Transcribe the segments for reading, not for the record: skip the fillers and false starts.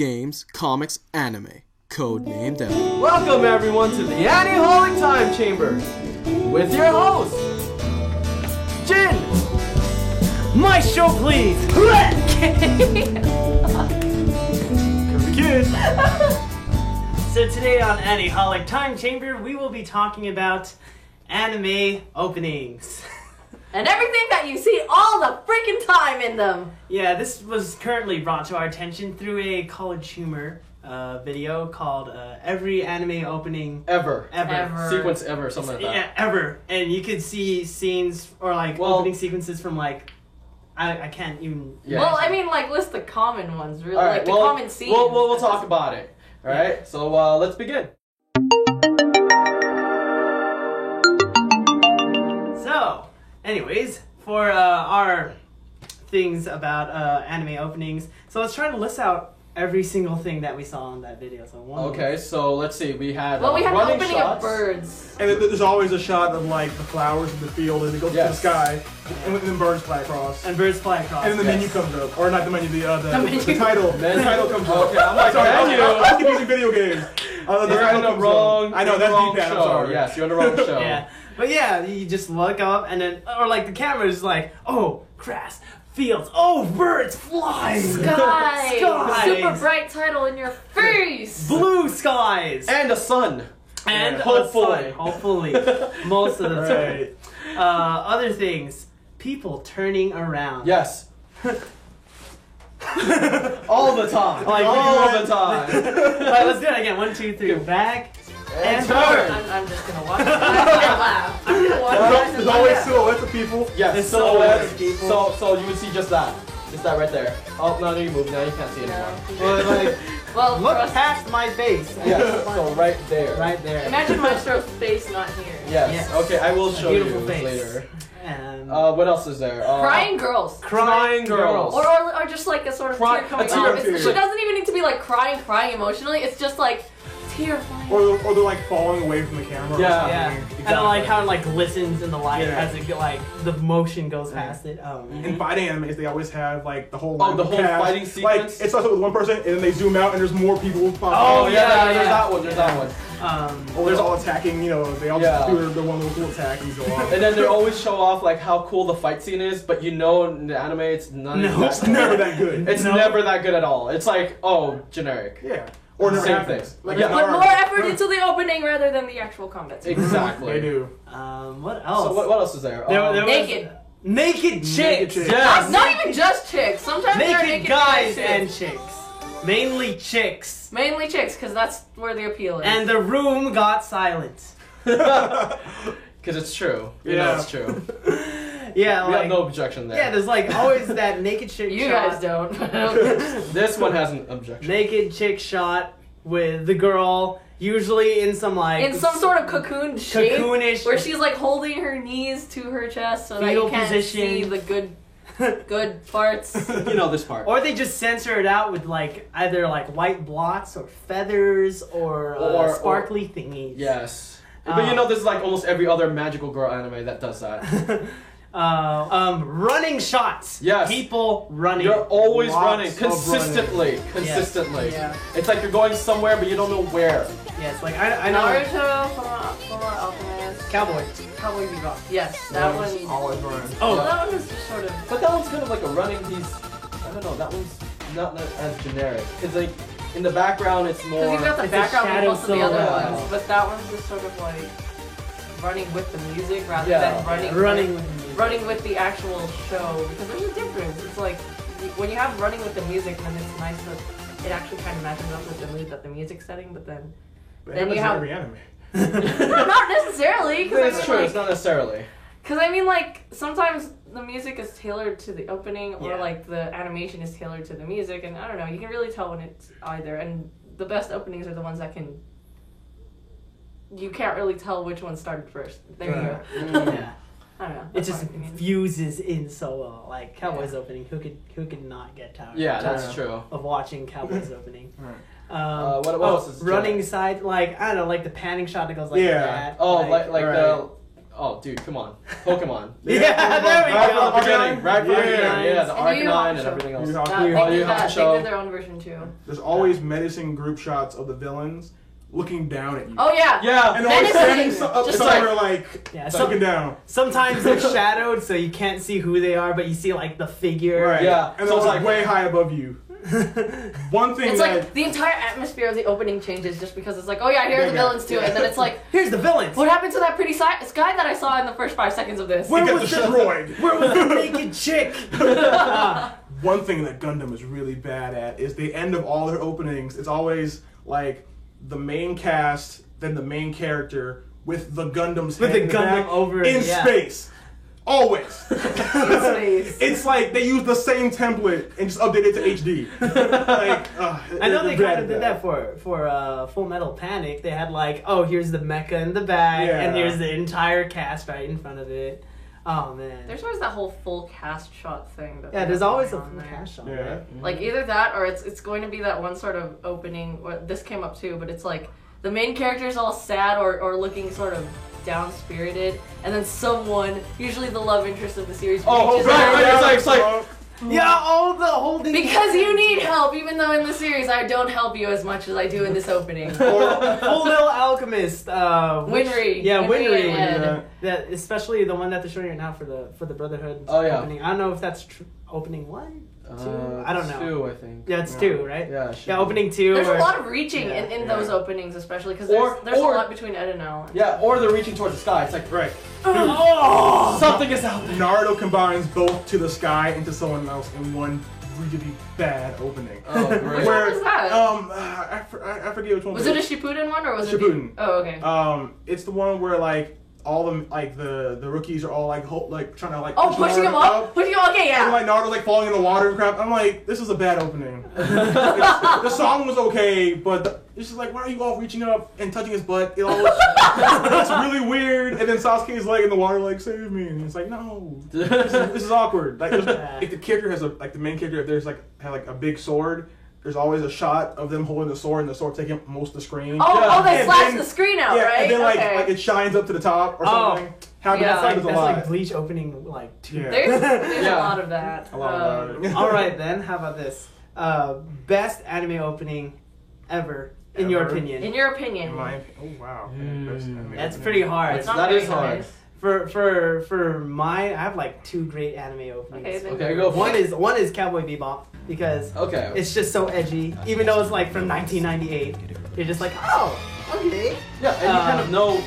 games, comics, anime. Codenamed Evan. Welcome everyone to the Aniholic Time Chamber with your host, Jin. My show, please. Kid. So today on Aniholic Time Chamber, we will be talking about anime openings. And everything that you see all the freaking time in them. Yeah, this was currently brought to our attention through a College Humor video called Every Anime Opening Ever. Sequence ever, something like that. Yeah, ever. And you could see scenes or opening sequences from I can't even... Yeah. Well, I mean, list the common ones, really. Alright, the common scenes. We'll talk about it. Alright, so let's begin. So, anyways, for our things about anime openings, so let's try to list out every single thing that we saw in that video. Okay, so let's see. We had we had running opening shots. of birds. And there's always a shot of the flowers in the field, and it goes to the sky, and then birds fly across. And birds fly across. And then the menu comes up, or not the menu, the title. Menu. The title comes up. Okay, I'm like, sorry, menu. I'm confusing video games. You're on the wrong. I know that's wrong D-pad. show. I'm sorry. Yes, you're on the wrong show. Yeah, but yeah, you just look up and then, or the camera is like, oh, grass, fields, oh, birds flying, Sky. skies, Super bright title in your face. blue skies, And a sun. and hopefully. a sun, hopefully, most of the time. Other things, people turning around. Yes. All the time. All the time. Alright, let's do it again. 1, 2, 3. Back and turn. I'm just gonna watch it. I'm gonna laugh. I'm gonna watch it. There's always silhouettes of people. Yes, It's silhouettes. silhouettes, So you would see just that. Just that right there. Oh, no, you moved. Now you can't see it anymore. Well, look for us- past my face. Yes, so right there. Right there. Imagine Maestro's face not here. Yes. Yes. Okay, I will show Beautiful you face. later. And What else is there? Crying girls. Crying girls. Or just a sort of tear coming tear, out. tear. It doesn't even need to be crying emotionally. It's just terrifying. Or they're falling away from the camera. Yeah. Or yeah, something. and I like how it glistens in the light Yeah. as it the motion goes past it. In fighting animes, they always have the whole the whole cast. fighting sequence? It starts with one person, and then they zoom out, and there's more people. Oh, yeah, yeah. there's that one. There's that one. Or there's all attacking. They all Yeah. just do the one little attack and go off. And then they always show off how cool the fight scene is, but in the anime it's not. No. It's never that good. It's never that good at all. It's generic. Yeah. Or never Same happens. things. Put Yeah. more effort into the opening rather than the actual combat. Exactly. They do. What else? So what else is there? There was- Naked. Naked chicks. chicks. Yes. Not even just chicks. Sometimes they're Naked naked guys too. and chicks. Mainly chicks. Mainly chicks, because that's where the appeal is. And the room got silent. Because it's true. You know Yeah. it's true. Yeah, We have no objection there. yeah, there's always that naked chick you shot. guys don't. This one has an objection. Naked chick shot with the girl, usually in some In some sort of cocoon shape, cocoonish where she's holding her knees to her chest so that Fetal you can't position. see the good parts. You know this part. Or they just censor it out with either white blots or feathers or sparkly thingies. Yes. But this is almost every other magical girl anime that does that. Running shots. Yes. People running. You're always Lots running of consistently. Consistently. Yeah. It's like you're going somewhere but you don't know where. Yes, I know. Naruto, Full Alchemist, Cowboy. Cowboy Bebop. Yes, that one. Always running. Oh, Well, that one is just sort of. But that one's kind of like a running piece. I don't know, that one's not as generic. Because in the background it's more... Because you've got the It's a background shadow with most of the other silhouette. ones, but that one's just sort of running with the music rather Yeah. than running running with the actual show, because there's a difference. It's when you have running with the music, then it's nice that it actually kind of matches up with the mood that the music's setting, but then You have- every anime. not necessarily. It's true, it's not necessarily. Because sometimes the music is tailored to the opening, or the animation is tailored to the music, and I don't know, you can really tell when it's either. And the best openings are the ones that you can't really tell which one started first. There you go. Yeah. I don't know. It That's just my opinion. fuses in so well. Cowboys opening. Who could not get tired? Yeah, that's true. Of watching Cowboys opening. What else is running side? I don't know, the panning shot that goes Yeah. that. Oh, like the Oh, dude, come on. Pokemon. Yeah, there we Right go. from the beginning. Right from the beginning. Yeah, the And Yu Yu Arcanine and Hakusho. everything else. Yu Yu They Hakusho. did that. They Hakusho. did their own version too. There's always menacing group shots of the villains looking down at you. Oh yeah. Yeah. And they're always Menacing. standing up Just somewhere like Yeah, looking down. Sometimes they're shadowed, so you can't see who they are, but you see like the figure. Right. Yeah. And So they're it's like like- way high above you. One thing It's that like the entire atmosphere of the opening changes just because it's like, oh yeah, here are the Yeah. villains too, and then it's like, Here's the villains. what happened to that pretty sky that I saw in the first 5 seconds of this? it gets was the- destroyed. Where was the naked chick? One thing that Gundam is really bad at is the end of all their openings. It's always like the main cast, then the main character with the Gundam's With head the in the Gundam back, over in yeah. space. Always. Space. It's like they use the same template and just update it to HD. Like, I know they they're kind bad of did at that for Full Metal Panic. They had like, oh, here's the mecha in the back, Yeah. and here's the entire cast right in front of it. Oh man. There's always that whole full cast shot thing. That Yeah, they there's have always a going on full there. cast shot. Yeah. Right? Like either that or it's going to be that one sort of opening. This came up too, but it's like the main character's all sad or looking sort of down spirited, and then someone, usually the love interest of the series, Oh, reaches right, out. right. It's like- Yeah, all the holding. Because you need help, even though in the series I don't help you as much as I do in this opening. Full Metal Alchemist. Winry. Yeah, Winry Winry. and Ed. That especially the one that they're showing right now for the Brotherhood. Oh, yeah. Opening. I don't know if that's opening 1, 2. I don't know. 2, I think. Yeah, it's Yeah. 2, right? Yeah, should Yeah, be. opening 2. There's a or- lot of reaching Yeah. in those Yeah. openings, especially because Or- there's a or- lot between Ed and Al. Yeah, or they're reaching towards the sky. It's like, Right. Oh! something is out there. Naruto combines both to the sky into someone else in one really bad opening. Oh, great. Which one was that? I forget which one. Was it a Shippuden one or was it? Shippuden. Oh, okay. It's the one where like all the rookies are all like trying to like Oh, push pushing him Naruto up? Pushing him up? Okay, And yeah. like Naruto like falling in the water and crap. I'm like, this is a bad opening. The song was okay, but it's just like, why are you all reaching up and touching his butt? It's really weird. And then Sasuke's like in the water, like, save me, and it's like, no, this is awkward. Like, if the character has the main character, if there's had a big sword, there's always a shot of them holding the sword and the sword taking up most of the screen. Oh, they And slash then- the screen out, yeah, right? and then okay. like it shines up to the top or Oh. something. Happens Yeah. happens a That's lot. like Bleach opening like 2. Yeah. There's Yeah. a lot of that. A lot of that. All right then, how about this? Best anime opening ever, in your Ever? opinion. In your opinion. In my oh wow. Best anime That's opening. pretty hard. It's not That very is hard. nice. For mine, I have like 2 great anime openings. Okay, then Okay, go for One it. is Cowboy Bebop because Okay. it's just so edgy, even though it's like from 1998. You're just like, oh, okay. Yeah, and you kind of know,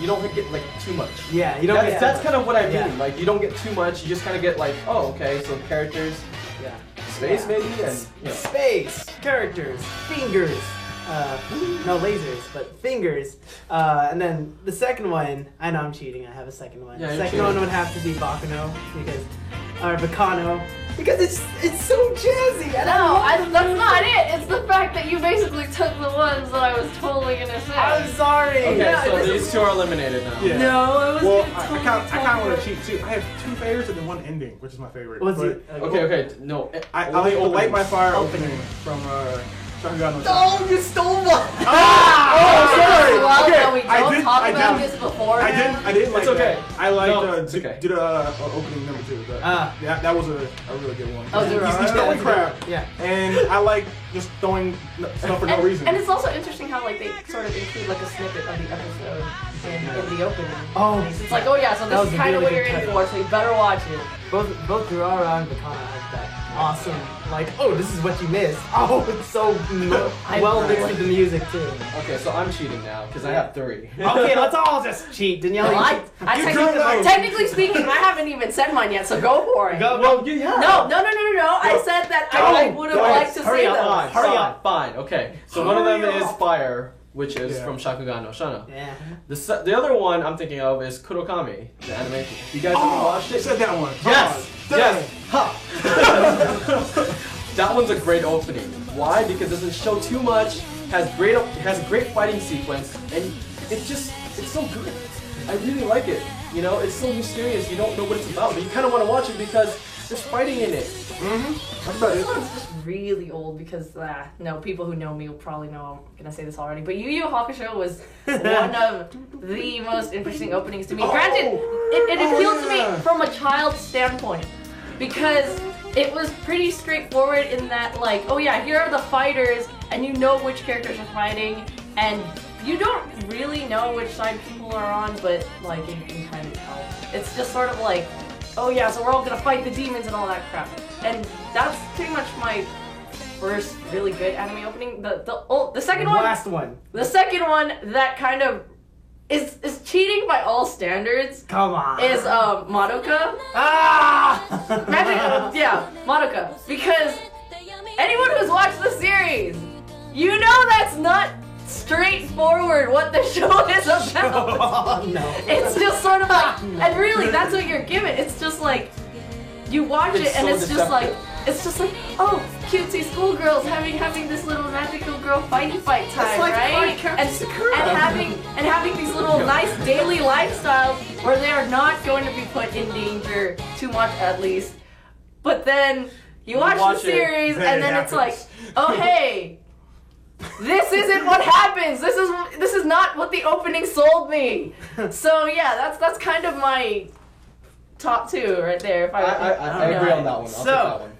you don't get like too much. Yeah, you don't That's, get that's kind of what I mean. Yeah. Like, you don't get too much. You just kind of get like, oh, okay, so characters, yeah. space Yeah. maybe, and you know. Space, characters, fingers. No lasers, but fingers. And then the second one, I know I'm cheating. I have a second one. Yeah, The you're second cheating. one would have to be Baccano or Bacano because it's so jazzy. And No, I that's not it. It's the fact that you basically took the ones that I was totally gonna say. I'm sorry. Okay, Yeah, so this these is- 2 are eliminated now. Yeah. No, I was Well, gonna I totally kind of want talk to cheat too. I have 2 favorites and then 1 ending, which is my favorite. Was But it? Okay, no. I like the Light My Fire Opening. opening from Shakugan no Oh, you stole one. Oh, sorry. Well, Okay, no, we I don't didn't- talk I about didn't- this before. I didn't like It's okay. that. I like No, it's okay. do the opening number 2. That was a really good one. Oh, he's Durarara? throwing Yeah. crap, Yeah. and I like just throwing stuff for no reason. And it's also interesting how like they sort of include like a snippet of the episode in the opening. Oh. It's like, oh yeah, so That this was is a kind of really what you're good in cut. for, so you better watch it. Both Durara and Bacana have that awesome, like, oh, this is what you missed. Oh, it's so well mixed with the music too. Okay, so I'm cheating now because I have 3. Okay, let's all just cheat. Danielle, Well, you I cheat. technically speaking, I haven't even said mine yet, so go for it. Go. Well, yeah. No. I said that I would have Go. liked to Hurry say up, those. Fine, Hurry fine, up. Fine, okay. So one of them Hurry is up. Fire, which is Yeah. from Shakugan no Shana. Yeah. The other one I'm thinking of is Kurokami, the animation. You guys ever Oh, watched you it? said that one. Yes! Oh, Yes! dang. Ha! That one's a great opening. Why? Because it doesn't show too much, has a great fighting sequence, and it's so good. I really like it. You know, it's so mysterious, you don't know what it's about, but you kind of want to watch it because There's fighting in it. That's about This it. one's just really old because, no, people who know me will probably know I'm gonna say this already, but Yu Yu Hakusho was one of the most interesting openings to me. Granted, it appealed to me from a child's standpoint because it was pretty straightforward in that, like, oh yeah, here are the fighters, and you know which characters are fighting, and you don't really know which side people are on, but, like, you can kind of tell. It's just sort of like, oh yeah, so we're all gonna fight the demons and all that crap. And that's pretty much my first really good anime opening. The second one, Last one. the second one that kind of is cheating by all standards Come on. is Madoka. Ah! Yeah, Madoka. Because anyone who's watched the series, you know that's not straightforward what the show is about. Oh, no. It's just sort of like, and really, that's what you're given. It's just like, you watch it and It's it's so just like, oh, cutesy schoolgirls having this little magical girl fight time, It's like right? Card Captain Sakura. And having these little nice daily lifestyles where they are not going to be put in danger too much, at least. But then you watch watch the it, series then and it then it's like, happens. oh hey. This isn't what happens. This is not what the opening sold me. So yeah, that's kind of my top two right there. If I agree on that one. I'll So- take that one.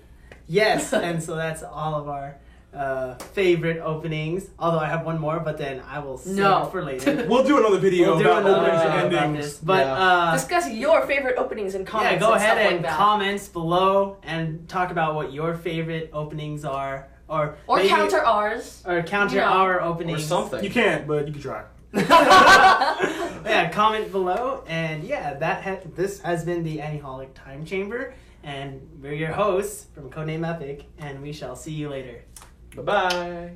Yes, and so that's all of our favorite openings. Although I have one more, but then I will save No. it for later. We'll do another video We'll do about another openings video and about endings. this. But Yeah. discuss your favorite openings in comments. yeah, go and ahead stuff and like that. comments below and talk about what your favorite openings are, or maybe- counter ours. or counter you know. our Or openings. something. You can't, but you can try. Yeah, comment below, and yeah, this has been the Aniholic Time Chamber, and we're your hosts from Codename Epic, and we shall see you later. Bye-bye.